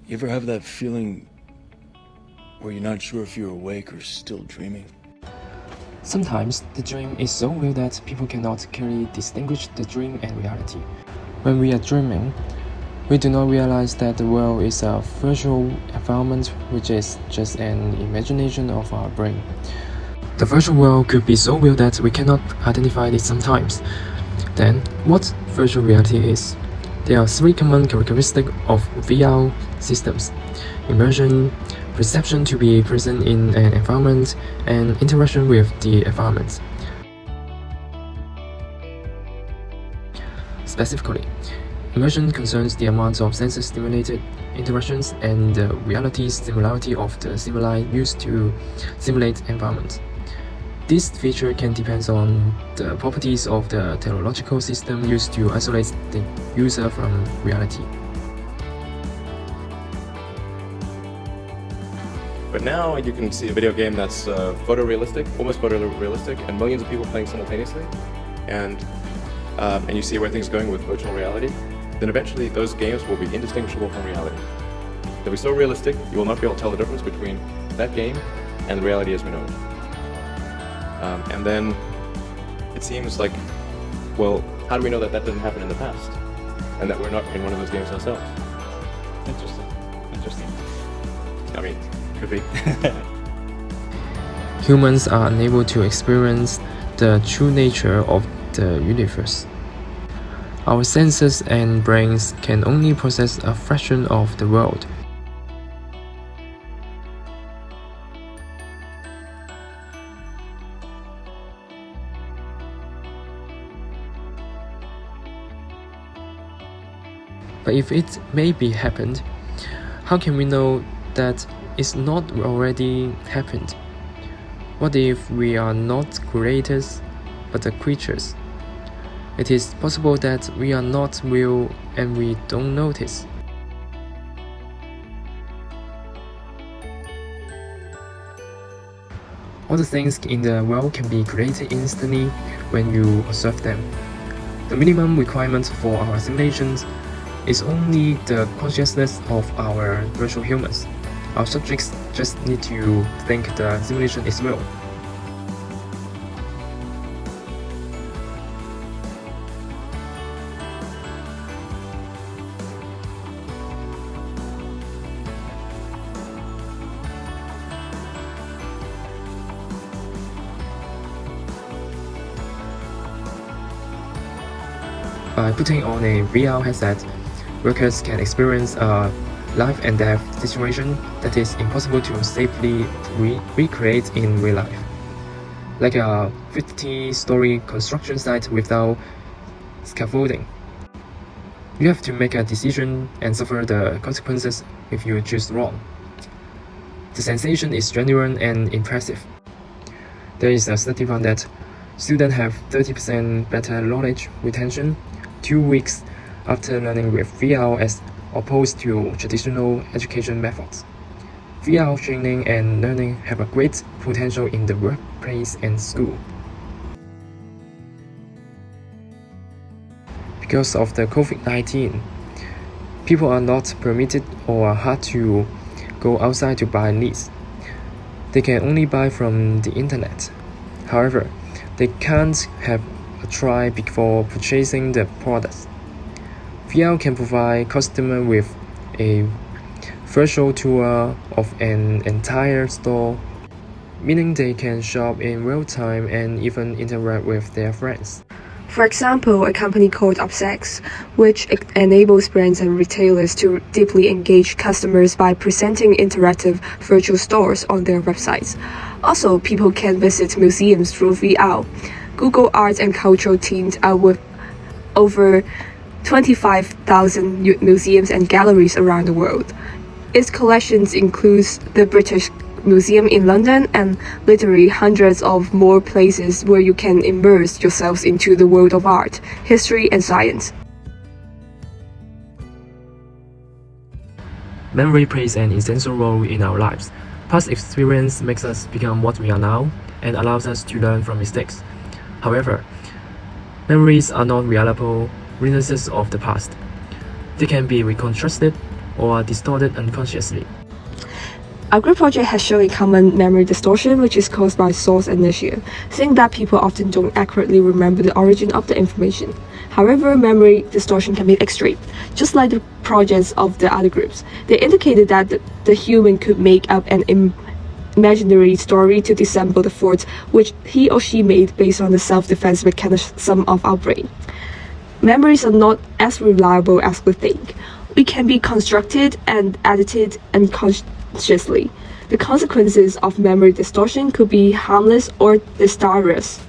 You ever have that feeling where you're not sure if you're awake or still dreaming? Sometimes the dream is so real that people cannot clearly distinguish the dream and reality. When we are dreaming, we do not realize that the world is a virtual environment which is just an imagination of our brain. The virtual world could be so real that we cannot identify it sometimes. Then, what virtual reality is? There are three common characteristics of VR systems: immersion, perception to be present in an environment, and interaction with the environment. Specifically, immersion concerns the amount of sense-stimulated interactions and the reality similarity of the stimuli used to simulate environment. This feature can depend on the properties of the technological system used to isolate the user from reality. But now you can see a video game that's photorealistic, almost photorealistic, and millions of people playing simultaneously, and you see where things are going with virtual reality. Then eventually those games will be indistinguishable from reality. They'll be so realistic you will not be able to tell the difference between that game and the reality as we know it. And then it seems like, well, how do we know that that didn't happen in the past, and that we're not in one of those games ourselves? Interesting. I mean, could be. Humans are unable to experience the true nature of the universe. Our senses and brains can only process a fraction of the world. But if it maybe happened, how can we know that it's not already happened? What if we are not creators, but the creatures? It is possible that we are not real and we don't notice. All the things in the world can be created instantly when you observe them. The minimum requirement for our simulations is only the consciousness of our virtual humans. Our subjects just need to think the simulation is real. By putting on a VR headset, workers can experience a life and death situation that is impossible to safely recreate in real life. Like a 50-story construction site without scaffolding. You have to make a decision and suffer the consequences if you choose wrong. The sensation is genuine and impressive. There is a study found that students have 30% better knowledge retention 2 weeks after learning with VR as opposed to traditional education methods. VR training and learning have a great potential in the workplace and school. Because of the COVID-19, people are not permitted or hard to go outside to buy leads. They can only buy from the internet. However, they can't have a try before purchasing the products. VR can provide customers with a virtual tour of an entire store, meaning they can shop in real time and even interact with their friends. For example, a company called Upsex, which enables brands and retailers to deeply engage customers by presenting interactive virtual stores on their websites. Also, people can visit museums through VR. Google Arts and Cultural teamed up with over 25,000 museums and galleries around the world. Its collections includes the British Museum in London and literally hundreds of more places where you can immerse yourselves into the world of art, history, and science. Memory plays an essential role in our lives. Past experience makes us become what we are now and allows us to learn from mistakes. However, memories are not reliable witnesses of the past. They can be reconstructed, or distorted unconsciously. Our group project has shown a common memory distortion, which is caused by source inertia, saying that people often don't accurately remember the origin of the information. However, memory distortion can be extreme, just like the projects of the other groups. They indicated that the human could make up an imaginary story to dissemble the faults which he or she made based on the self-defense mechanism of our brain. Memories are not as reliable as we think. We can be constructed and edited unconsciously. The consequences of memory distortion could be harmless or disastrous.